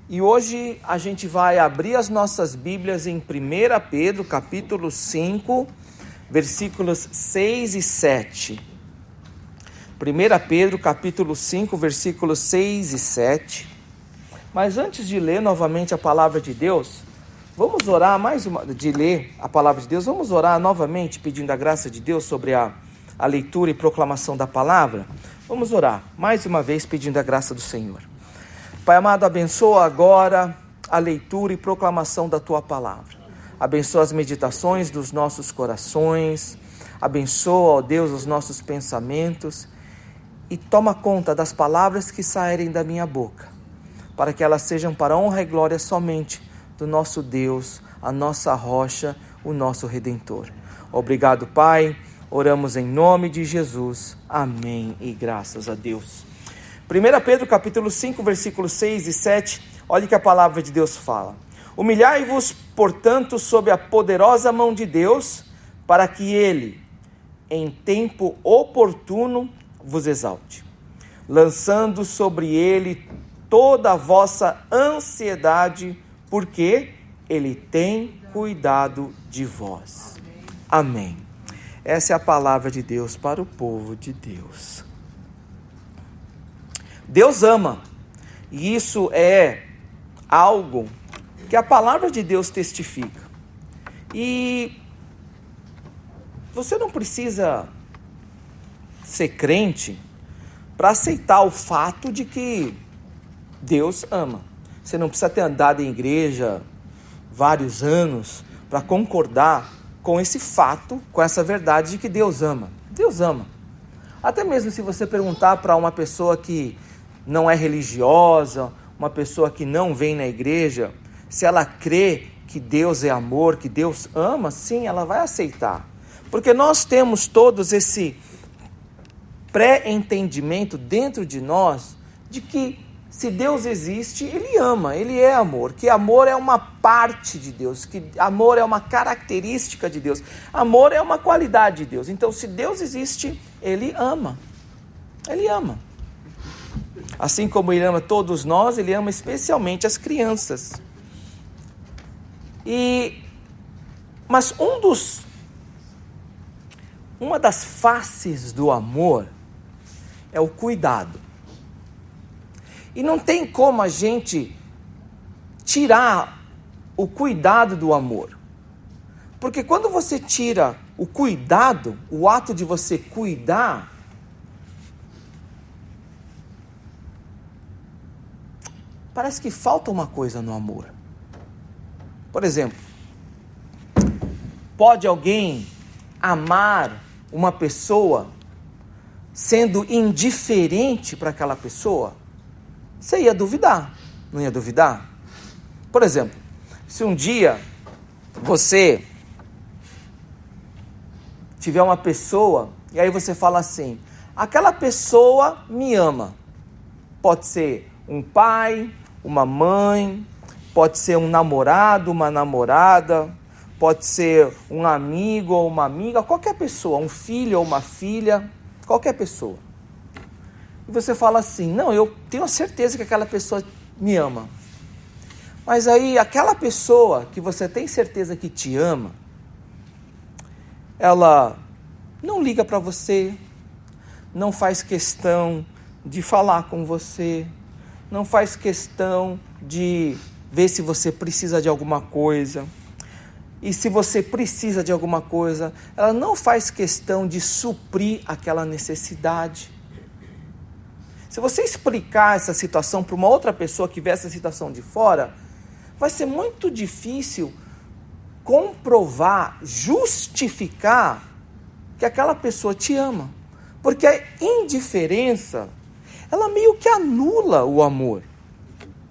E hoje a gente vai abrir as nossas Bíblias em 1 Pedro, capítulo 5, versículos 6 e 7. 1 Pedro, capítulo 5, versículos 6 e 7. Mas antes de ler novamente a palavra de Deus, vamos orar vamos orar novamente pedindo a graça de Deus sobre a leitura e proclamação da palavra. Vamos orar mais uma vez pedindo a graça do Senhor. Pai amado, abençoa agora a leitura e proclamação da Tua palavra. Abençoa as meditações dos nossos corações. Abençoa, ó Deus, os nossos pensamentos. E toma conta das palavras que saírem da minha boca, para que elas sejam para a honra e glória somente do nosso Deus, a nossa rocha, o nosso Redentor. Obrigado, Pai. Oramos em nome de Jesus. Amém e graças a Deus. 1 Pedro capítulo 5, versículos 6 e 7, olha que a palavra de Deus fala. Humilhai-vos, portanto, sob a poderosa mão de Deus, para que Ele, em tempo oportuno, vos exalte, lançando sobre Ele toda a vossa ansiedade, porque Ele tem cuidado de vós. Amém. Essa é a palavra de Deus para o povo de Deus. Deus ama, e isso é algo que a palavra de Deus testifica. E você não precisa ser crente para aceitar o fato de que Deus ama. Você não precisa ter andado em igreja vários anos para concordar com esse fato, com essa verdade de que Deus ama. Deus ama. Até mesmo se você perguntar para uma pessoa que não é religiosa, uma pessoa que não vem na igreja, se ela crê que Deus é amor, que Deus ama, sim, ela vai aceitar. Porque nós temos todos esse pré-entendimento dentro de nós de que se Deus existe, Ele ama, Ele é amor, que amor é uma parte de Deus, que amor é uma característica de Deus, amor é uma qualidade de Deus. Então, se Deus existe, Ele ama, Ele ama. Assim como Ele ama todos nós, Ele ama especialmente as crianças. Mas uma das faces do amor é o cuidado. E não tem como a gente tirar o cuidado do amor. Porque quando você tira o cuidado, o ato de você cuidar, parece que falta uma coisa no amor. Por exemplo, pode alguém amar uma pessoa sendo indiferente para aquela pessoa? Você ia duvidar, não ia duvidar? Por exemplo, se um dia você tiver uma pessoa e aí você fala assim, aquela pessoa me ama. Pode ser um pai, uma mãe, pode ser um namorado, uma namorada, pode ser um amigo ou uma amiga, qualquer pessoa, um filho ou uma filha, qualquer pessoa. E você fala assim, não, eu tenho certeza que aquela pessoa me ama. Mas aí aquela pessoa que você tem certeza que te ama, ela não liga para você, não faz questão de falar com você, não faz questão de ver se você precisa de alguma coisa. E se você precisa de alguma coisa, ela não faz questão de suprir aquela necessidade. Se você explicar essa situação para uma outra pessoa que vê essa situação de fora, vai ser muito difícil comprovar, justificar que aquela pessoa te ama. Porque a indiferença, ela meio que anula o amor.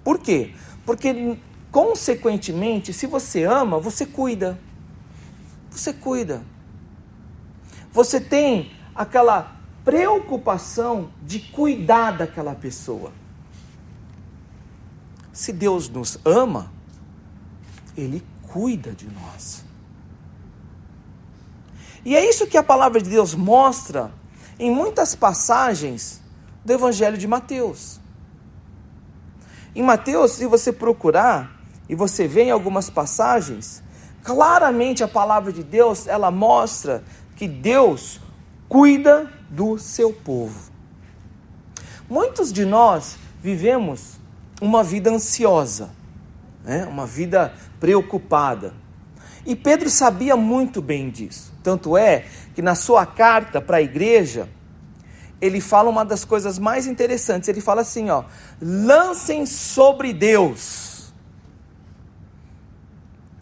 Por quê? Porque, consequentemente, se você ama, você cuida. Você cuida. Você tem aquela preocupação de cuidar daquela pessoa. Se Deus nos ama, Ele cuida de nós. E é isso que a palavra de Deus mostra em muitas passagens do Evangelho de Mateus. Em Mateus, se você procurar, e você vê em algumas passagens, claramente a palavra de Deus, ela mostra que Deus cuida do seu povo. Muitos de nós vivemos uma vida ansiosa, né? Uma vida preocupada. E Pedro sabia muito bem disso. Tanto é que na sua carta para a igreja, ele fala uma das coisas mais interessantes. Ele fala assim, lancem sobre Deus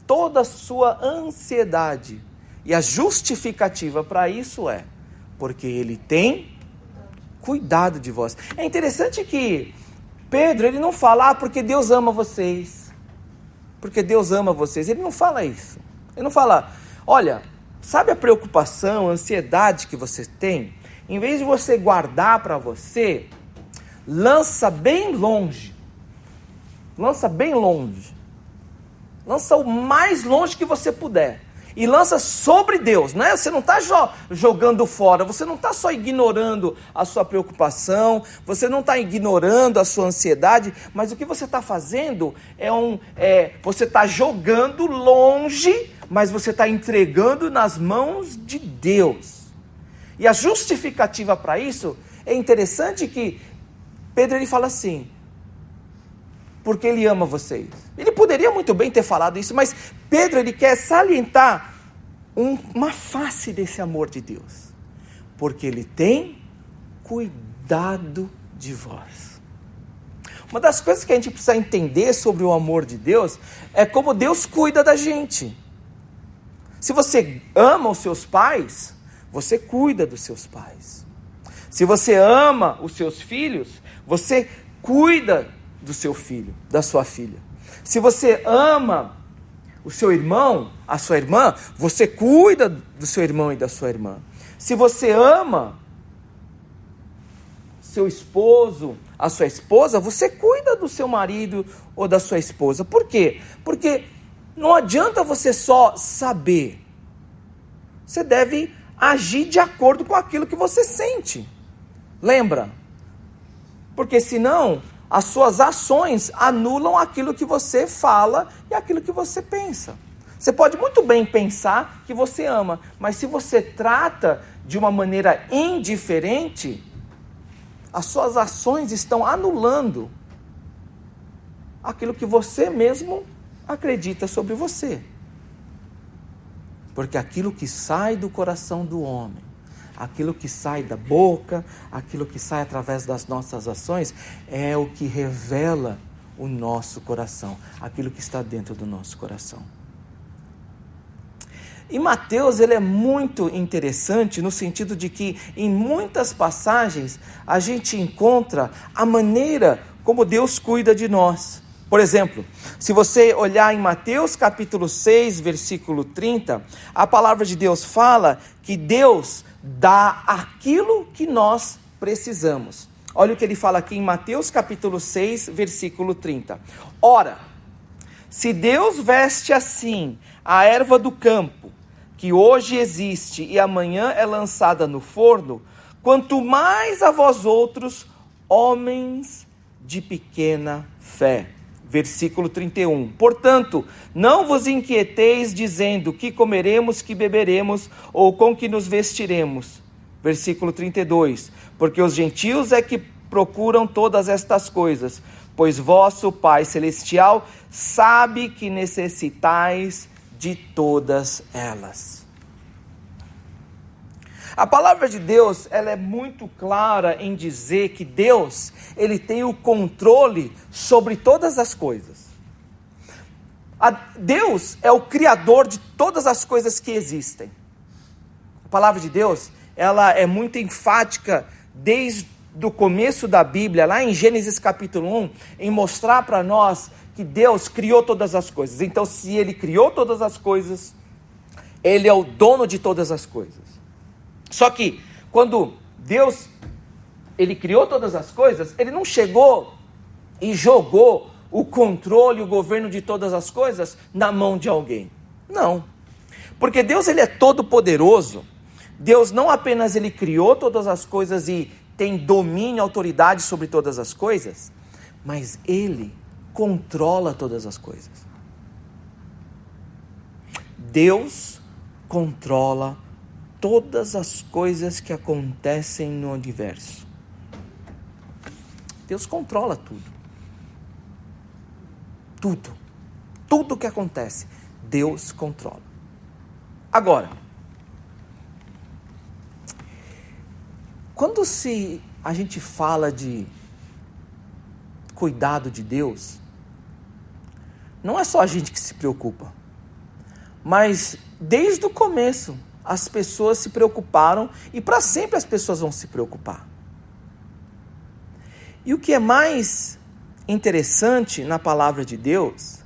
toda a sua ansiedade. E a justificativa para isso é, porque Ele tem cuidado de vós. É interessante que Pedro, ele não fala, porque Deus ama vocês. Porque Deus ama vocês. Ele não fala isso. Ele não fala, olha, sabe a preocupação, a ansiedade que você tem? Em vez de você guardar para você, lança bem longe. Lança bem longe. Lança o mais longe que você puder. E lança sobre Deus, né? Você não está jogando fora, você não está só ignorando a sua preocupação, você não está ignorando a sua ansiedade, mas o que você está fazendo você está jogando longe, mas você está entregando nas mãos de Deus. E a justificativa para isso, é interessante que Pedro ele fala assim, porque Ele ama vocês. Ele poderia muito bem ter falado isso, mas Pedro ele quer salientar uma face desse amor de Deus. Porque Ele tem cuidado de vós. Uma das coisas que a gente precisa entender sobre o amor de Deus é como Deus cuida da gente. Se você ama os seus pais, você cuida dos seus pais. Se você ama os seus filhos, você cuida do seu filho, da sua filha. Se você ama o seu irmão, a sua irmã, você cuida do seu irmão e da sua irmã. Se você ama seu esposo, a sua esposa, você cuida do seu marido ou da sua esposa. Por quê? Porque não adianta você só saber. Você deve agir de acordo com aquilo que você sente. Lembra? Porque senão as suas ações anulam aquilo que você fala e aquilo que você pensa. Você pode muito bem pensar que você ama, mas se você trata de uma maneira indiferente, as suas ações estão anulando aquilo que você mesmo acredita sobre você. Porque aquilo que sai do coração do homem, aquilo que sai da boca, aquilo que sai através das nossas ações, é o que revela o nosso coração, aquilo que está dentro do nosso coração. E Mateus, ele é muito interessante no sentido de que em muitas passagens a gente encontra a maneira como Deus cuida de nós. Por exemplo, se você olhar em Mateus capítulo 6, versículo 30, a palavra de Deus fala que Deus dá aquilo que nós precisamos. Olha o que ele fala aqui em Mateus capítulo 6, versículo 30. Ora, se Deus veste assim a erva do campo, que hoje existe e amanhã é lançada no forno, quanto mais a vós outros, homens de pequena fé. Versículo 31. Portanto, não vos inquieteis dizendo que comeremos, que beberemos, ou com que nos vestiremos. Versículo 32. Porque os gentios é que procuram todas estas coisas, pois vosso Pai Celestial sabe que necessitais de todas elas. A palavra de Deus, ela é muito clara em dizer que Deus, ele tem o controle sobre todas as coisas. Deus é o criador de todas as coisas que existem. A palavra de Deus, ela é muito enfática desde o começo da Bíblia, lá em Gênesis capítulo 1, em mostrar para nós que Deus criou todas as coisas. Então, se Ele criou todas as coisas, Ele é o dono de todas as coisas. Só que, quando Deus, Ele criou todas as coisas, Ele não chegou e jogou o controle, o governo de todas as coisas na mão de alguém. Não. Porque Deus, Ele é todo poderoso. Deus não apenas Ele criou todas as coisas e tem domínio, autoridade sobre todas as coisas, mas Ele controla todas as coisas. Deus controla todas as coisas que acontecem no universo. Deus controla tudo. Tudo. Tudo que acontece, Deus controla. Agora, quando a gente fala de cuidado de Deus, não é só a gente que se preocupa, mas desde o começo as pessoas se preocuparam e para sempre as pessoas vão se preocupar. E o que é mais interessante na palavra de Deus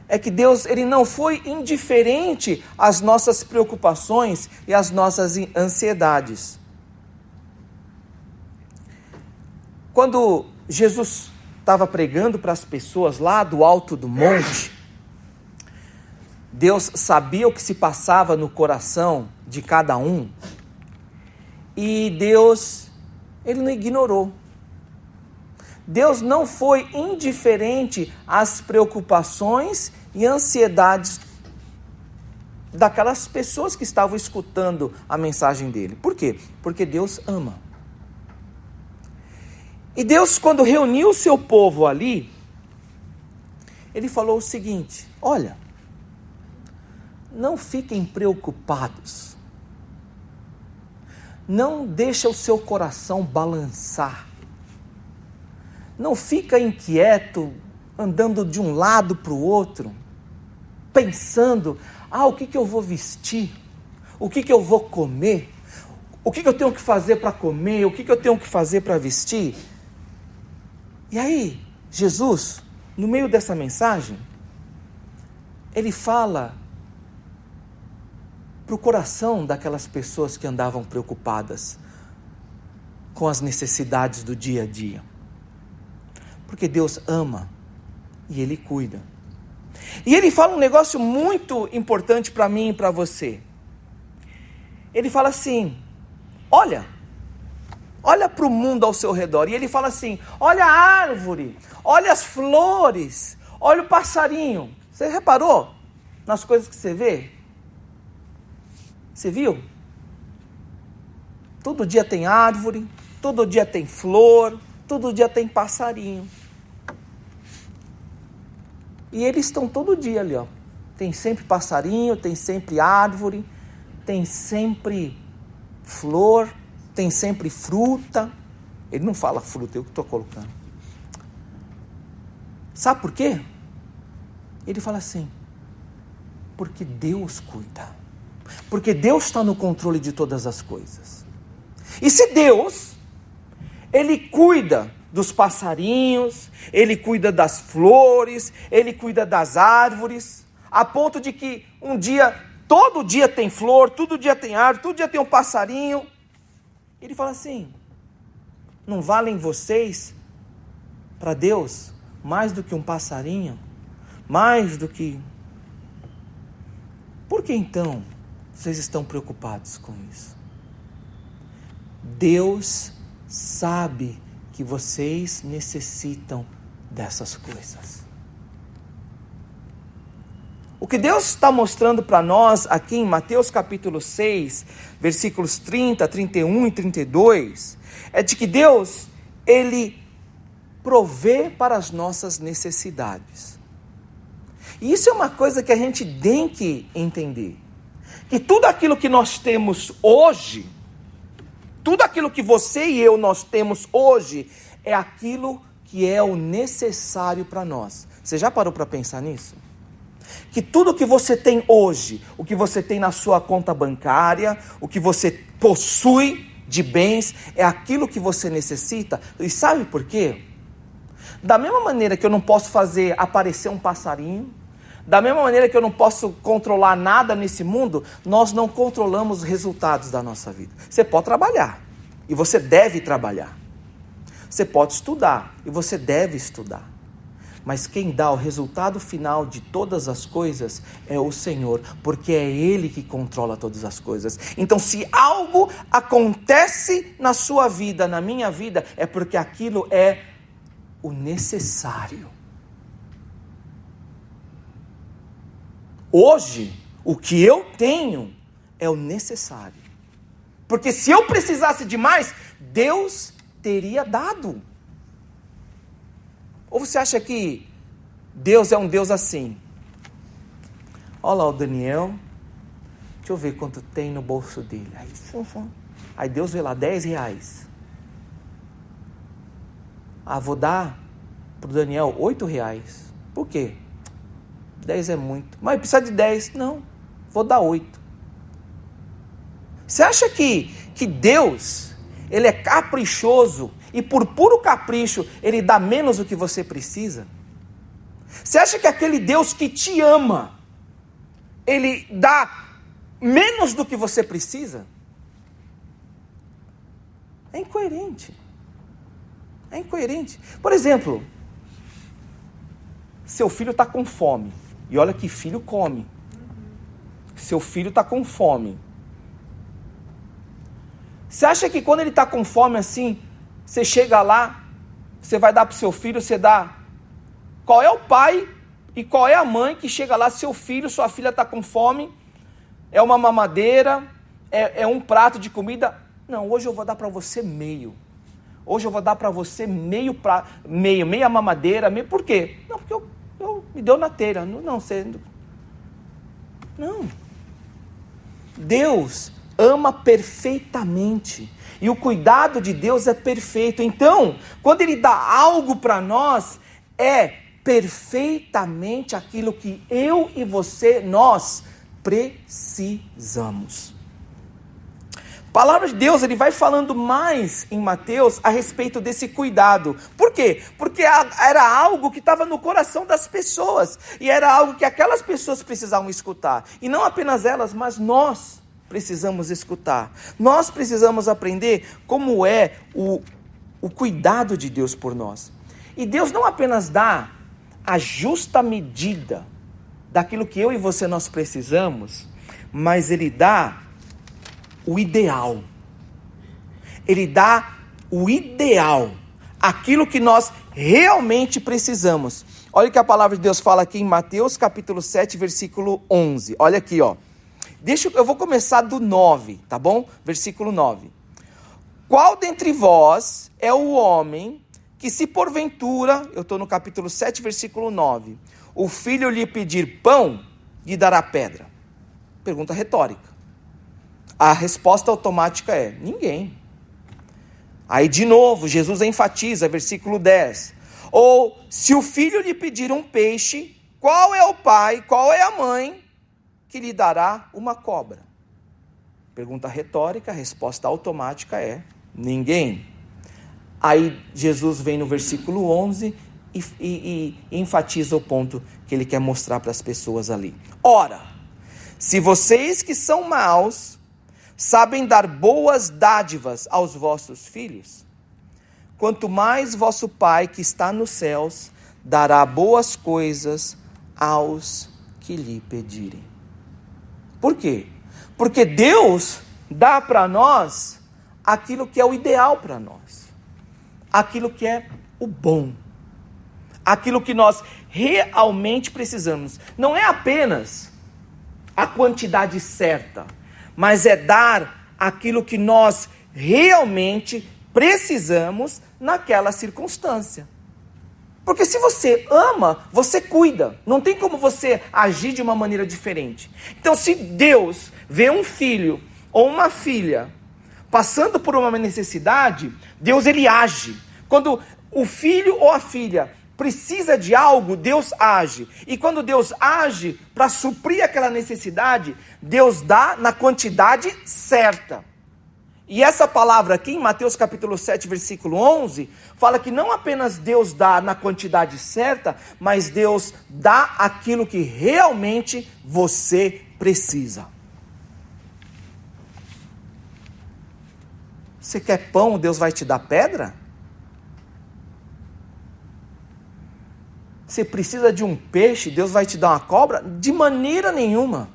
é que Deus, ele não foi indiferente às nossas preocupações e às nossas ansiedades. Quando Jesus estava pregando para as pessoas lá do alto do monte, Deus sabia o que se passava no coração de cada um, e Deus, ele não ignorou. Deus não foi indiferente às preocupações e ansiedades daquelas pessoas que estavam escutando a mensagem dele. Por quê? Porque Deus ama. E Deus, quando reuniu o seu povo ali, ele falou o seguinte: olha, não fiquem preocupados, não deixa o seu coração balançar, não fica inquieto, andando de um lado para o outro, pensando, o que eu vou vestir, o que eu vou comer, o que eu tenho que fazer para comer, o que eu tenho que fazer para vestir. E aí, Jesus, no meio dessa mensagem, ele fala para o coração daquelas pessoas que andavam preocupadas com as necessidades do dia a dia. Porque Deus ama e Ele cuida. E Ele fala um negócio muito importante para mim e para você. Ele fala assim: olha para o mundo ao seu redor. E Ele fala assim: olha a árvore, olha as flores, olha o passarinho. Você reparou nas coisas que você vê? Você viu? Todo dia tem árvore, todo dia tem flor, todo dia tem passarinho. E eles estão todo dia ali, ó. Tem sempre passarinho, tem sempre árvore, tem sempre flor, tem sempre fruta. Ele não fala fruta, eu que estou colocando. Sabe por quê? Ele fala assim: porque Deus cuida. Porque Deus está no controle de todas as coisas. E se Deus, Ele cuida dos passarinhos, Ele cuida das flores, Ele cuida das árvores, a ponto de que um dia, todo dia tem flor, todo dia tem árvore, todo dia tem um passarinho. Ele fala assim: não valem vocês para Deus mais do que um passarinho? Mais do que... Por que então vocês estão preocupados com isso? Deus sabe que vocês necessitam dessas coisas. O que Deus está mostrando para nós aqui em Mateus capítulo 6, versículos 30, 31 e 32, é de que Deus, Ele provê para as nossas necessidades. E isso é uma coisa que a gente tem que entender. Que tudo aquilo que nós temos hoje, tudo aquilo que você e eu nós temos hoje, é aquilo que é o necessário para nós. Você já parou para pensar nisso? Que tudo que você tem hoje, o que você tem na sua conta bancária, o que você possui de bens, é aquilo que você necessita. E sabe por quê? Da mesma maneira que eu não posso fazer aparecer um passarinho, da mesma maneira que eu não posso controlar nada nesse mundo, nós não controlamos os resultados da nossa vida. Você pode trabalhar, e você deve trabalhar. Você pode estudar, e você deve estudar. Mas quem dá o resultado final de todas as coisas é o Senhor, porque é Ele que controla todas as coisas. Então, se algo acontece na sua vida, na minha vida, é porque aquilo é o necessário. Hoje, o que eu tenho é o necessário. Porque se eu precisasse de mais, Deus teria dado. Ou você acha que Deus é um Deus assim? Olha lá o Daniel, deixa eu ver quanto tem no bolso dele. Aí Deus vê lá, R$10. Vou dar para o Daniel R$8. Por quê? 10 é muito. Mas precisa de 10. Não, vou dar 8. Você acha que Deus, Ele é caprichoso e por puro capricho Ele dá menos do que você precisa? Você acha que aquele Deus que te ama, Ele dá menos do que você precisa? É incoerente. É incoerente. Por exemplo, seu filho está com fome. E olha que filho come. Seu filho está com fome. Você acha que quando ele está com fome assim, você chega lá, você vai dar para o seu filho, você dá... Qual é o pai e qual é a mãe que chega lá, seu filho, sua filha está com fome, é uma mamadeira, é um prato de comida? Não, hoje eu vou dar para você meio. Hoje eu vou dar para você meia mamadeira, meio. Por quê? Não, porque eu me deu na telha. Não. Deus ama perfeitamente. E o cuidado de Deus é perfeito. Então, quando Ele dá algo para nós, é perfeitamente aquilo que eu e você, nós precisamos. A palavra de Deus, Ele vai falando mais em Mateus a respeito desse cuidado. Por quê? Porque era algo que estava no coração das pessoas. E era algo que aquelas pessoas precisavam escutar. E não apenas elas, mas nós precisamos escutar. Nós precisamos aprender como é o cuidado de Deus por nós. E Deus não apenas dá a justa medida daquilo que eu e você nós precisamos, mas Ele dá o ideal. Ele dá o ideal, aquilo que nós realmente precisamos. Olha o que a palavra de Deus fala aqui em Mateus capítulo 7, versículo 11. Olha aqui, ó. Eu vou começar do 9, tá bom? Versículo 9. Qual dentre vós é o homem que, se porventura, eu estou no capítulo 7, versículo 9, o filho lhe pedir pão, lhe dará pedra? Pergunta retórica. A resposta automática é: ninguém. Aí de novo, Jesus enfatiza, versículo 10. Ou, se o filho lhe pedir um peixe, qual é o pai, qual é a mãe que lhe dará uma cobra? Pergunta retórica, a resposta automática é: ninguém. Aí Jesus vem no versículo 11 e enfatiza o ponto que ele quer mostrar para as pessoas ali. Ora, se vocês que são maus sabem dar boas dádivas aos vossos filhos, quanto mais vosso Pai que está nos céus dará boas coisas aos que lhe pedirem. Por quê? Porque Deus dá para nós aquilo que é o ideal para nós, aquilo que é o bom, aquilo que nós realmente precisamos. Não é apenas a quantidade certa, mas é dar aquilo que nós realmente precisamos naquela circunstância. Porque se você ama, você cuida. Não tem como você agir de uma maneira diferente. Então, se Deus vê um filho ou uma filha passando por uma necessidade, Deus ele age. Quando o filho ou a filha precisa de algo, Deus age. E quando Deus age para suprir aquela necessidade, Deus dá na quantidade certa. E essa palavra aqui em Mateus capítulo 7, versículo 11, fala que não apenas Deus dá na quantidade certa, mas Deus dá aquilo que realmente você precisa. Você quer pão, Deus vai te dar pedra? Você precisa de um peixe, Deus vai te dar uma cobra? De maneira nenhuma.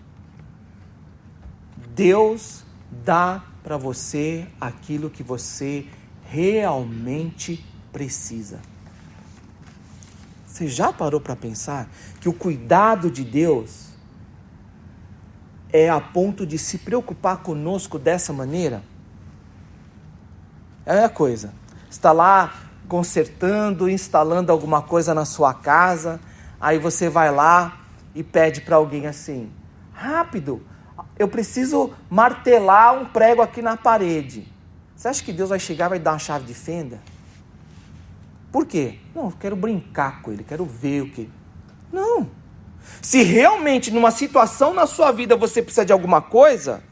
Deus dá para você aquilo que você realmente precisa. Você já parou para pensar que o cuidado de Deus é a ponto de se preocupar conosco dessa maneira? É a coisa. Está lá consertando, instalando alguma coisa na sua casa, aí você vai lá e pede para alguém assim: rápido, eu preciso martelar um prego aqui na parede. Você acha que Deus vai chegar e vai dar uma chave de fenda? Por quê? Não, eu quero brincar com ele, quero ver o que... Não. Se realmente numa situação na sua vida você precisa de alguma coisa,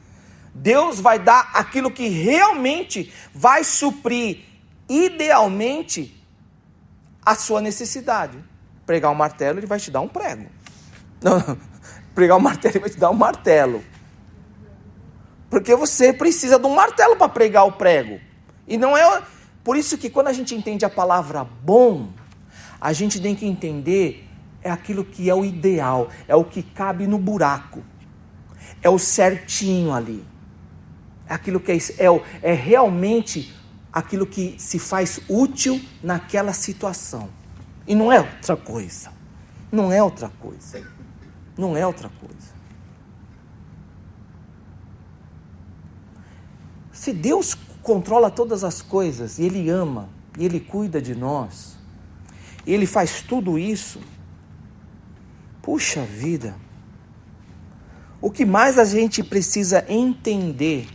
Deus vai dar aquilo que realmente vai suprir, idealmente, a sua necessidade. Pregar um martelo, ele vai te dar um prego. Não, pregar um martelo, ele vai te dar um martelo. Porque você precisa de um martelo para pregar o prego. E não é... Por isso que quando a gente entende a palavra bom, a gente tem que entender é aquilo que é o ideal, é o que cabe no buraco, é o certinho ali, é aquilo que é realmente aquilo que se faz útil naquela situação. E não é outra coisa, não é outra coisa, não é outra coisa. Se Deus controla todas as coisas, e Ele ama, e Ele cuida de nós, e Ele faz tudo isso, puxa vida, o que mais a gente precisa entender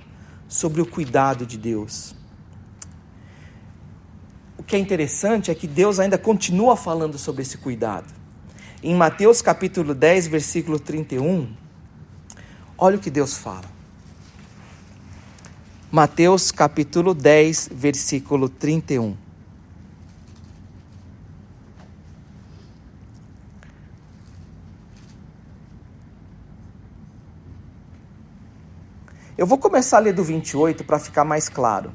sobre o cuidado de Deus? O que é interessante é que Deus ainda continua falando sobre esse cuidado. Em Mateus capítulo 10, versículo 31, olha o que Deus fala. Mateus capítulo 10, versículo 31. Eu vou começar a ler do 28 para ficar mais claro.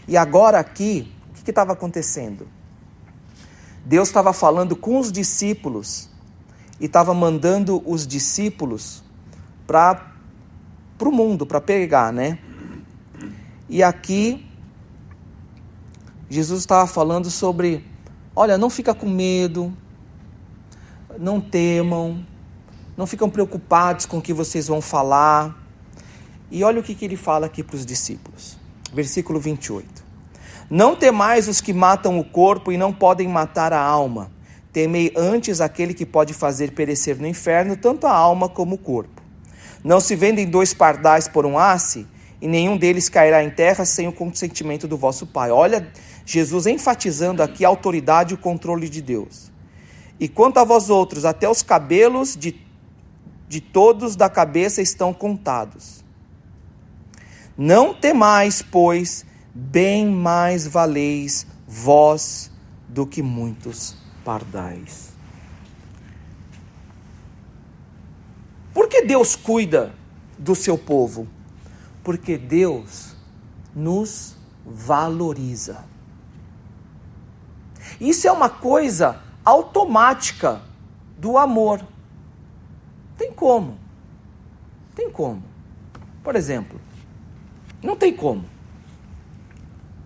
E agora aqui, o que estava acontecendo? Deus estava falando com os discípulos e estava mandando os discípulos para o mundo, para pregar, né? E aqui, Jesus estava falando sobre, olha, não fica com medo, não temam, não ficam preocupados com o que vocês vão falar. E olha o que ele fala aqui para os discípulos, versículo 28. Não temais os que matam o corpo e não podem matar a alma. Temei antes aquele que pode fazer perecer no inferno tanto a alma como o corpo. Não se vendem 2 pardais por um asse, e nenhum deles cairá em terra sem o consentimento do vosso Pai. Olha, Jesus enfatizando aqui a autoridade e o controle de Deus. E quanto a vós outros, até os cabelos de todos da cabeça estão contados. Não temais, pois, bem mais valeis vós do que muitos pardais. Por que Deus cuida do seu povo? Porque Deus nos valoriza. Isso é uma coisa automática do amor. Tem como. Tem como. Por exemplo, não tem como.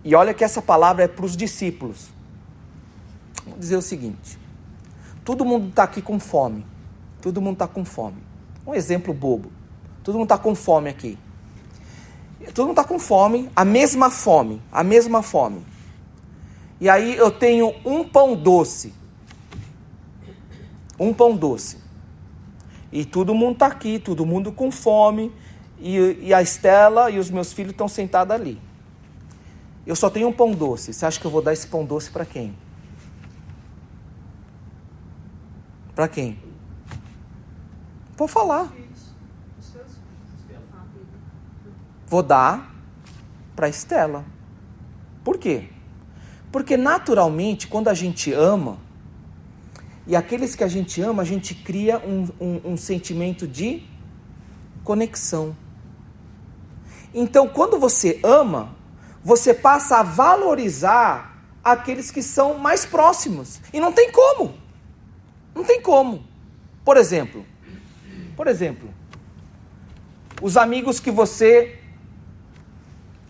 E olha que essa palavra é para os discípulos. Vou dizer o seguinte. Todo mundo está aqui com fome. Todo mundo está com fome. Um exemplo bobo. Todo mundo está com fome aqui. Todo mundo está com fome, a mesma fome. E aí eu tenho um pão doce. E todo mundo está aqui, todo mundo com fome. E a Estela e os meus filhos estão sentados ali. Eu só tenho um pão doce. Você acha que eu vou dar esse pão doce para quem? Para quem? Vou falar. Vou dar para a Estela. Por quê? Porque naturalmente, quando a gente ama, e aqueles que a gente ama, a gente cria um sentimento de conexão. Então, quando você ama, você passa a valorizar aqueles que são mais próximos. E não tem como. Não tem como. Por exemplo, os amigos que você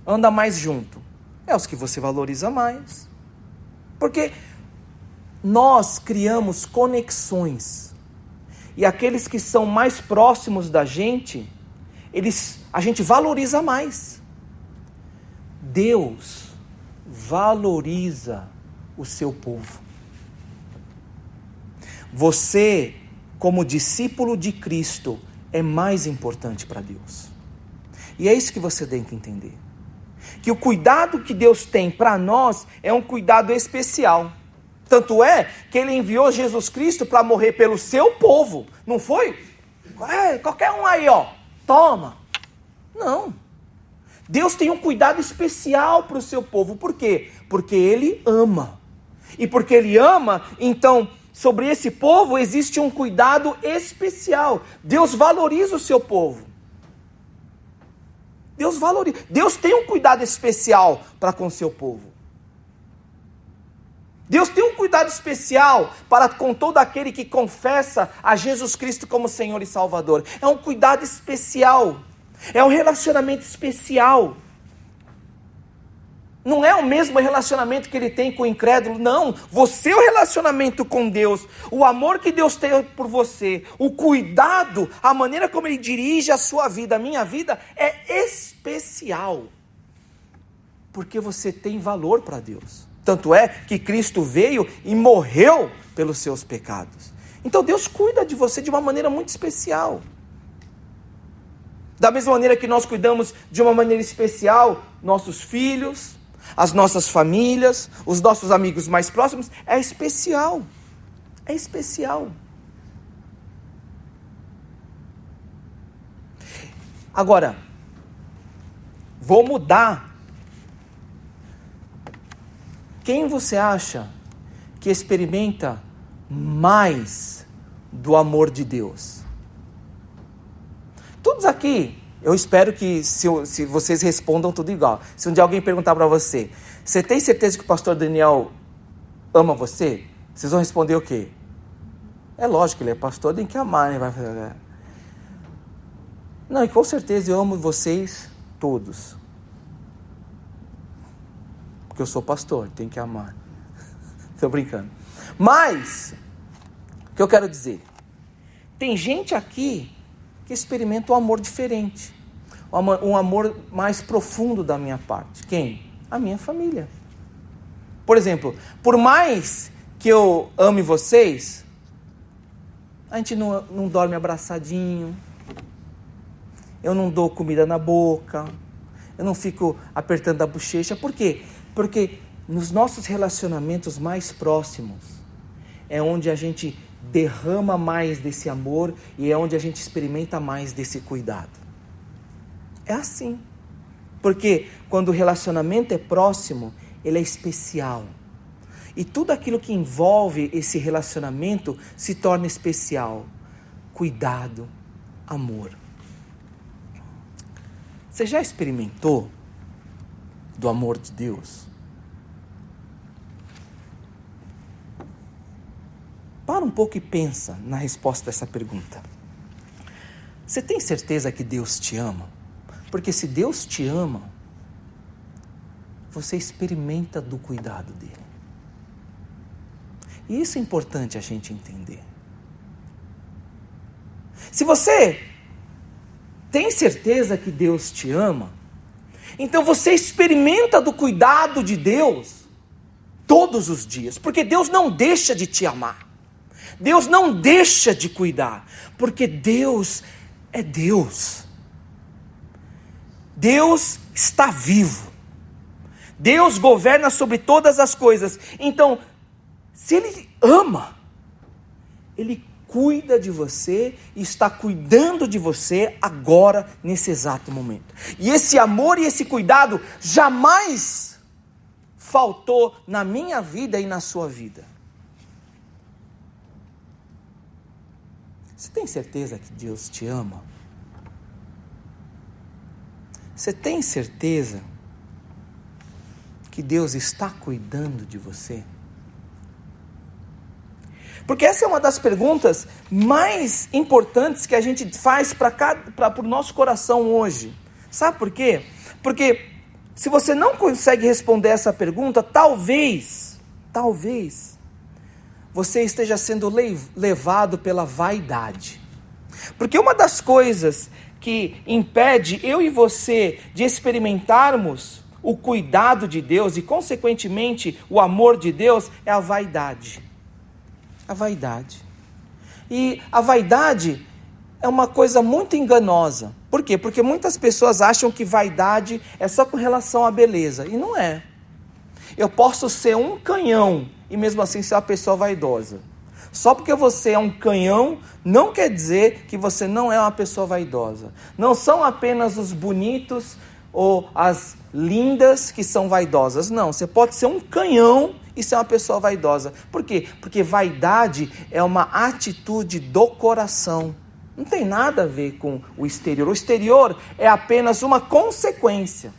anda mais junto, é os que você valoriza mais. Porque nós criamos conexões. E aqueles que são mais próximos da gente, a gente valoriza mais. Deus valoriza o seu povo. Você, como discípulo de Cristo, é mais importante para Deus. E é isso que você tem que entender. Que o cuidado que Deus tem para nós é um cuidado especial. Tanto é que Ele enviou Jesus Cristo para morrer pelo seu povo. Não foi? Qualquer um aí, toma. Não. Deus tem um cuidado especial para o seu povo. Por quê? Porque Ele ama. E porque Ele ama, então, sobre esse povo existe um cuidado especial. Deus valoriza o seu povo. Deus valoriza. Deus tem um cuidado especial para com o seu povo. Deus tem um cuidado especial para com todo aquele que confessa a Jesus Cristo como Senhor e Salvador. É um cuidado especial. É um relacionamento especial. Não é o mesmo relacionamento que Ele tem com o incrédulo, não. Você é o relacionamento com Deus, o amor que Deus tem por você, o cuidado, a maneira como Ele dirige a sua vida, a minha vida, é especial. Porque você tem valor para Deus. Tanto é que Cristo veio e morreu pelos seus pecados. Então Deus cuida de você de uma maneira muito especial. Da mesma maneira que nós cuidamos de uma maneira especial, nossos filhos, as nossas famílias, os nossos amigos mais próximos, é especial. É especial. Agora, vou mudar. Quem você acha que experimenta mais do amor de Deus? Todos aqui, eu espero que se vocês respondam tudo igual. Se um dia alguém perguntar para você, você tem certeza que o pastor Daniel ama você? Vocês vão responder o quê? É lógico, ele é pastor, tem que amar, né? Não, e com certeza eu amo vocês todos. Porque eu sou pastor, tem que amar. Estou brincando. Mas, o que eu quero dizer? Tem gente aqui que experimenta um amor diferente. Um amor mais profundo da minha parte. Quem? A minha família. Por exemplo, por mais que eu ame vocês, a gente não dorme abraçadinho. Eu não dou comida na boca. Eu não fico apertando a bochecha. Por quê? Porque nos nossos relacionamentos mais próximos é onde a gente derrama mais desse amor e é onde a gente experimenta mais desse cuidado. É assim. Porque quando o relacionamento é próximo, ele é especial. E tudo aquilo que envolve esse relacionamento se torna especial. Cuidado, amor. Você já experimentou do amor de Deus? Para um pouco e pensa na resposta dessa pergunta. Você tem certeza que Deus te ama? Porque se Deus te ama, você experimenta do cuidado dele. E isso é importante a gente entender. Se você tem certeza que Deus te ama, então você experimenta do cuidado de Deus todos os dias, porque Deus não deixa de te amar. Deus não deixa de cuidar, porque Deus é Deus. Deus está vivo. Deus governa sobre todas as coisas. Então, se Ele ama, Ele cuida de você e está cuidando de você agora, nesse exato momento. E esse amor e esse cuidado jamais faltou na minha vida e na sua vida. Você tem certeza que Deus te ama? Você tem certeza que Deus está cuidando de você? Porque essa é uma das perguntas mais importantes que a gente faz para o nosso coração hoje. Sabe por quê? Porque se você não consegue responder essa pergunta, talvez, você esteja sendo levado pela vaidade. Porque uma das coisas que impede eu e você de experimentarmos o cuidado de Deus e, consequentemente, o amor de Deus é a vaidade. A vaidade. E a vaidade é uma coisa muito enganosa. Por quê? Porque muitas pessoas acham que vaidade é só com relação à beleza. E não é. Eu posso ser um canhão e mesmo assim ser uma pessoa vaidosa. Só porque você é um canhão, não quer dizer que você não é uma pessoa vaidosa. Não são apenas os bonitos ou as lindas que são vaidosas. Não, você pode ser um canhão e ser uma pessoa vaidosa. Por quê? Porque vaidade é uma atitude do coração. Não tem nada a ver com o exterior. O exterior é apenas uma consequência.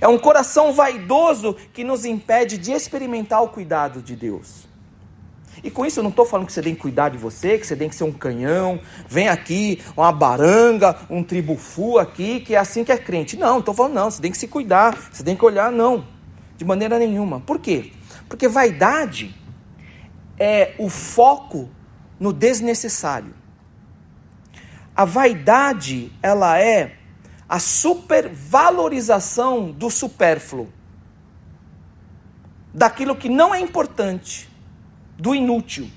É um coração vaidoso que nos impede de experimentar o cuidado de Deus. E com isso eu não estou falando que você tem que cuidar de você, que você tem que ser um canhão, vem aqui uma baranga, um tribufu aqui, que é assim que é crente. Não estou falando não, você tem que se cuidar, você tem que olhar, não, de maneira nenhuma. Por quê? Porque vaidade é o foco no desnecessário. A vaidade, ela é a supervalorização do supérfluo, daquilo que não é importante, do inútil.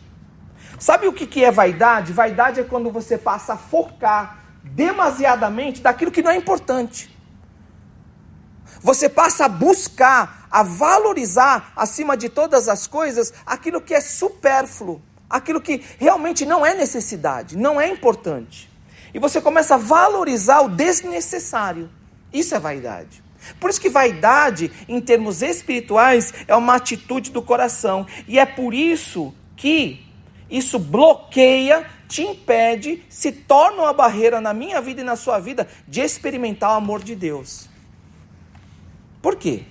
Sabe o que é vaidade? Vaidade é quando você passa a focar demasiadamente daquilo que não é importante. Você passa a buscar, a valorizar, acima de todas as coisas, aquilo que é supérfluo, aquilo que realmente não é necessidade, não é importante. E você começa a valorizar o desnecessário. Isso é vaidade. Por isso que vaidade, em termos espirituais, é uma atitude do coração. E é por isso que isso bloqueia, te impede, se torna uma barreira na minha vida e na sua vida de experimentar o amor de Deus. Por quê?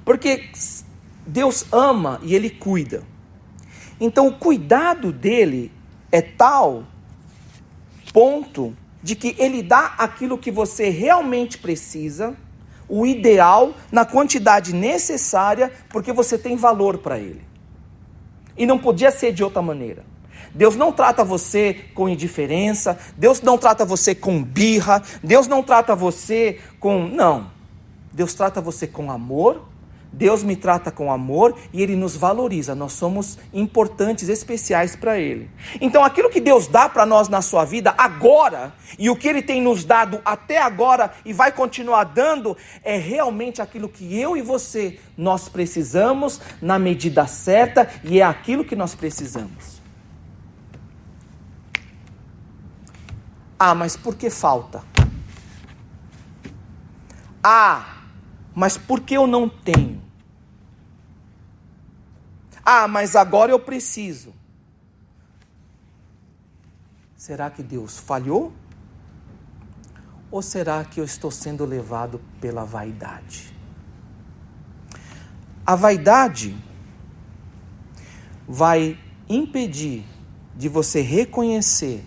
Porque Deus ama e Ele cuida. Então o cuidado dele é tal ponto de que Ele dá aquilo que você realmente precisa, o ideal, na quantidade necessária, porque você tem valor para Ele. E não podia ser de outra maneira. Deus não trata você com indiferença, Deus não trata você com birra, Deus não trata você com... Não. Deus trata você com amor, Deus me trata com amor e Ele nos valoriza. Nós somos importantes, especiais para Ele. Então aquilo que Deus dá para nós na sua vida agora, e o que Ele tem nos dado até agora e vai continuar dando, é realmente aquilo que eu e você, nós precisamos na medida certa, e é aquilo que nós precisamos. Ah, mas por que falta? Ah, mas por que eu não tenho? Ah, mas agora eu preciso. Será que Deus falhou? Ou será que eu estou sendo levado pela vaidade? A vaidade vai impedir de você reconhecer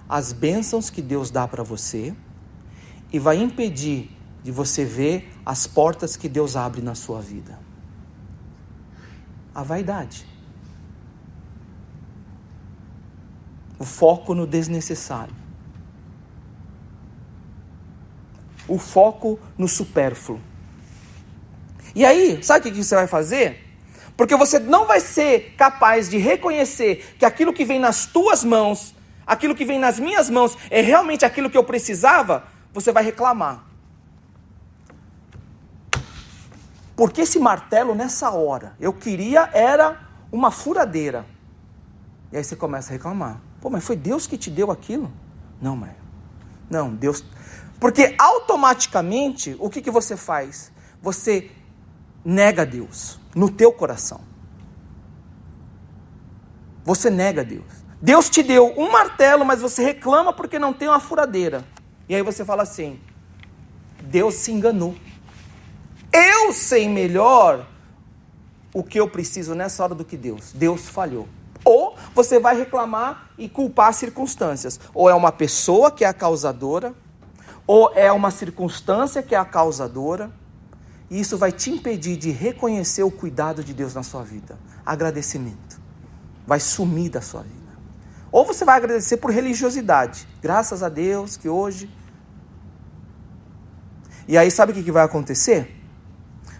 as bênçãos que Deus dá para você e vai impedir de você ver as portas que Deus abre na sua vida. A vaidade. O foco no desnecessário. O foco no supérfluo. E aí, sabe o que você vai fazer? Porque você não vai ser capaz de reconhecer que aquilo que vem nas tuas mãos, aquilo que vem nas minhas mãos, é realmente aquilo que eu precisava, você vai reclamar. Porque esse martelo nessa hora, eu queria era uma furadeira. E aí você começa a reclamar. Pô, mas foi Deus que te deu aquilo? Não, mãe. Não, Deus... Porque automaticamente, o que você faz? Você nega Deus no teu coração. Você nega Deus. Deus te deu um martelo, mas você reclama porque não tem uma furadeira. E aí você fala assim, Deus se enganou. Eu sei melhor o que eu preciso nessa hora do que Deus. Deus falhou. Ou você vai reclamar e culpar as circunstâncias. Ou é uma pessoa que é a causadora, ou é uma circunstância que é a causadora. E isso vai te impedir de reconhecer o cuidado de Deus na sua vida. Agradecimento. Vai sumir da sua vida. Ou você vai agradecer por religiosidade. Graças a Deus que hoje... E aí sabe o que vai acontecer?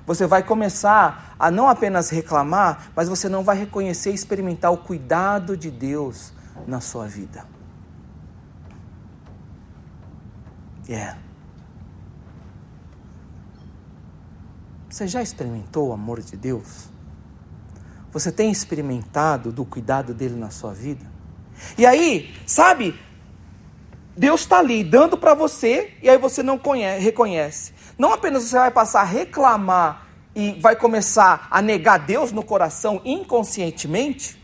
Você vai começar a não apenas reclamar, mas você não vai reconhecer e experimentar o cuidado de Deus na sua vida. Você já experimentou o amor de Deus? Você tem experimentado do cuidado dele na sua vida? E aí, sabe, Deus está ali dando para você e aí você não reconhece. Não apenas você vai passar a reclamar e vai começar a negar Deus no coração inconscientemente,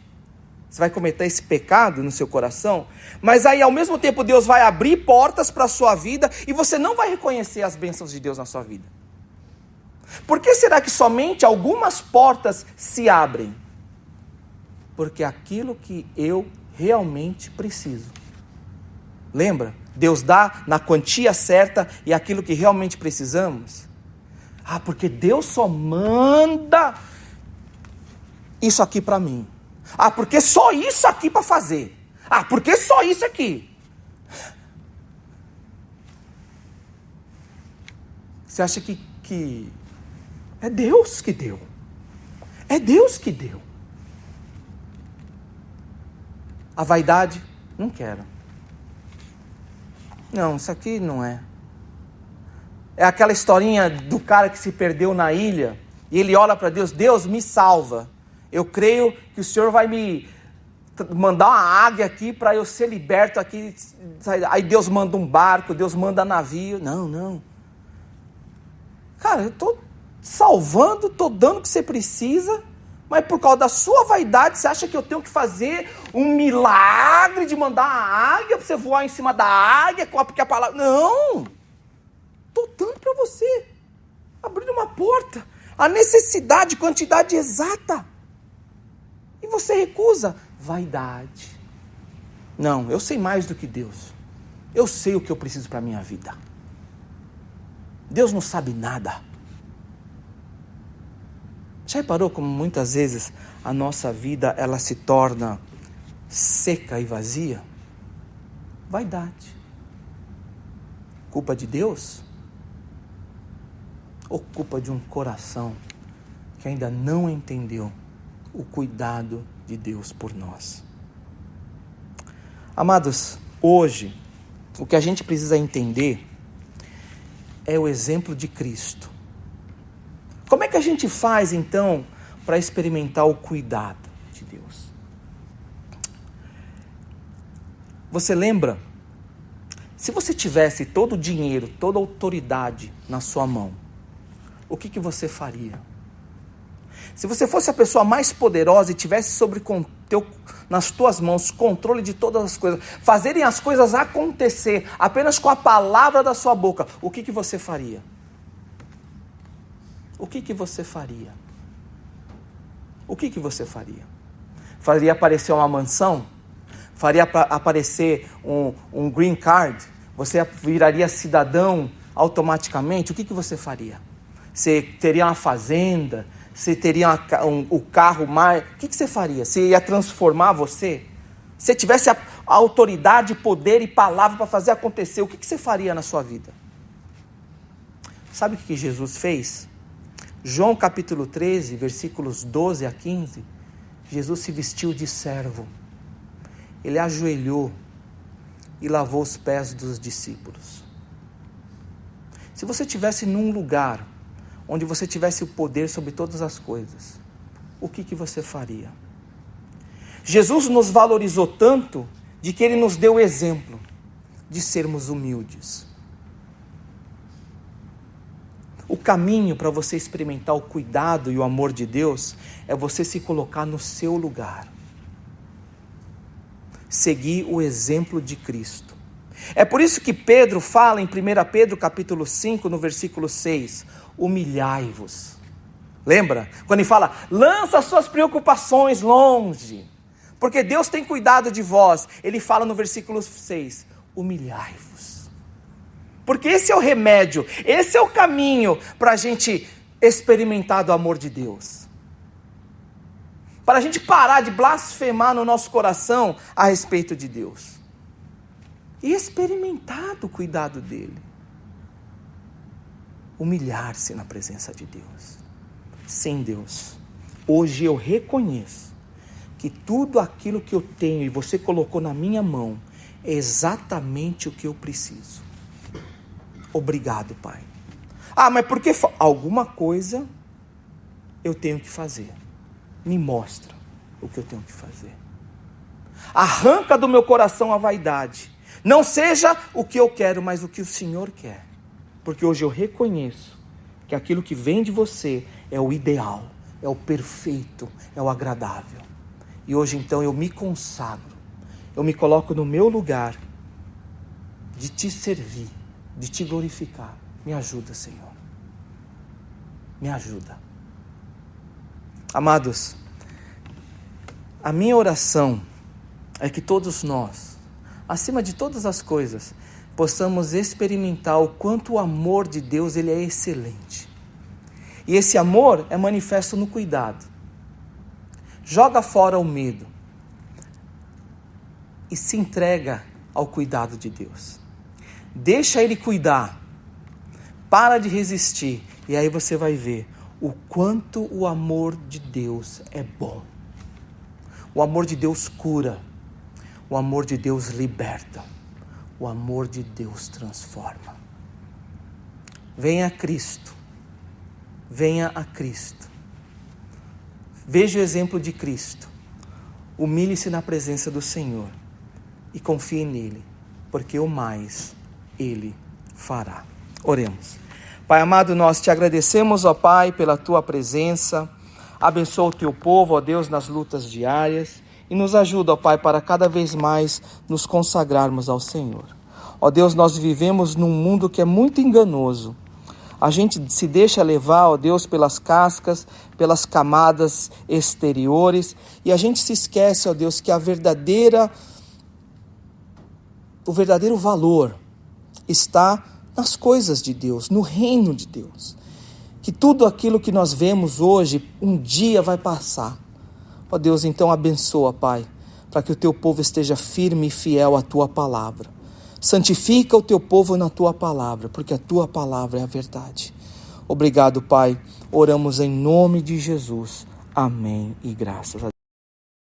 você vai cometer esse pecado no seu coração, mas aí ao mesmo tempo Deus vai abrir portas para a sua vida e você não vai reconhecer as bênçãos de Deus na sua vida. Por que será que somente algumas portas se abrem? Porque aquilo que eu realmente preciso. Lembra? Deus dá na quantia certa e aquilo que realmente precisamos. Porque Deus só manda isso aqui para mim. Porque só isso aqui para fazer. Porque só isso aqui. Você acha que é Deus que deu? É Deus que deu. A vaidade, não quero. Não, isso aqui não é. É aquela historinha do cara que se perdeu na ilha e ele olha para Deus, Deus me salva. Eu creio que o Senhor vai me mandar uma águia aqui para eu ser liberto aqui. Aí Deus manda um barco, Deus manda navio. Não. Cara, eu estou salvando, estou dando o que você precisa, mas por causa da sua vaidade, você acha que eu tenho que fazer um milagre de mandar a águia para você voar em cima da águia, porque a palavra... Não! Estou dando para você, abrindo uma porta, a necessidade, quantidade exata. E você recusa. Vaidade. Não, eu sei mais do que Deus. Eu sei o que eu preciso para a minha vida. Deus não sabe nada. Já reparou como muitas vezes a nossa vida ela se torna seca e vazia? Vaidade. Culpa de Deus? Ou culpa de um coração que ainda não entendeu o cuidado de Deus por nós? Amados, hoje, o que a gente precisa entender é o exemplo de Cristo. Como é que a gente faz, então, para experimentar o cuidado de Deus? Você lembra? Se você tivesse todo o dinheiro, toda a autoridade na sua mão, o que você faria? Se você fosse a pessoa mais poderosa e tivesse nas tuas mãos controle de todas as coisas, fazerem as coisas acontecer apenas com a palavra da sua boca, o que você faria? O que você faria? O que você faria? Faria aparecer uma mansão? Faria aparecer um green card? Você viraria cidadão automaticamente? O que você faria? Você teria uma fazenda? Você teria o carro mais... O que você faria? Você ia transformar você? Se você tivesse a autoridade, poder e palavra para fazer acontecer, o que você faria na sua vida? Sabe o que Jesus fez? João capítulo 13, versículos 12 a 15, Jesus se vestiu de servo. Ele ajoelhou e lavou os pés dos discípulos. Se você estivesse num lugar onde você tivesse o poder sobre todas as coisas, o que você faria? Jesus nos valorizou tanto de que Ele nos deu o exemplo de sermos humildes. O caminho para você experimentar o cuidado e o amor de Deus é você se colocar no seu lugar. Seguir o exemplo de Cristo. É por isso que Pedro fala em 1 Pedro capítulo 5, no versículo 6, humilhai-vos. Lembra? Quando ele fala, lança suas preocupações longe, porque Deus tem cuidado de vós. Ele fala no versículo 6, humilhai-vos. Porque esse é o remédio, esse é o caminho para a gente experimentar do amor de Deus. para a gente parar de blasfemar no nosso coração a respeito de Deus. E experimentar do cuidado dele. Humilhar-se na presença de Deus. Sim, Deus, hoje eu reconheço que tudo aquilo que eu tenho e você colocou na minha mão é exatamente o que eu preciso. Obrigado, Pai. Mas porque alguma coisa eu tenho que fazer. Me mostra o que eu tenho que fazer. Arranca do meu coração a vaidade. Não seja o que eu quero, mas o que o Senhor quer. Porque hoje eu reconheço que aquilo que vem de você é o ideal, é o perfeito, é o agradável. E hoje então eu me consagro, eu me coloco no meu lugar de te servir, de te glorificar. Me ajuda, Senhor. Me ajuda. Amados, a minha oração é que todos nós, acima de todas as coisas, possamos experimentar o quanto o amor de Deus ele é excelente. E esse amor é manifesto no cuidado. Joga fora o medo e se entrega ao cuidado de Deus. Deixa Ele cuidar. Para de resistir e aí você vai ver o quanto o amor de Deus é bom. O amor de Deus cura. O amor de Deus liberta. O amor de Deus transforma. Venha a Cristo. Venha a Cristo. Veja o exemplo de Cristo. Humilhe-se na presença do Senhor e confie nele, porque o mais Ele fará. Oremos. Pai amado, nós te agradecemos, ó Pai, pela tua presença. Abençoa o teu povo, ó Deus, nas lutas diárias. E nos ajuda, ó Pai, para cada vez mais nos consagrarmos ao Senhor. Ó Deus, nós vivemos num mundo que é muito enganoso. A gente se deixa levar, ó Deus, pelas cascas, pelas camadas exteriores. E a gente se esquece, ó Deus, que o verdadeiro valor está nas coisas de Deus, no reino de Deus. Que tudo aquilo que nós vemos hoje, um dia vai passar. Ó Deus, então abençoa, Pai, para que o teu povo esteja firme e fiel à tua palavra. Santifica o teu povo na tua palavra, porque a tua palavra é a verdade. Obrigado, Pai. Oramos em nome de Jesus. Amém e graças a Deus.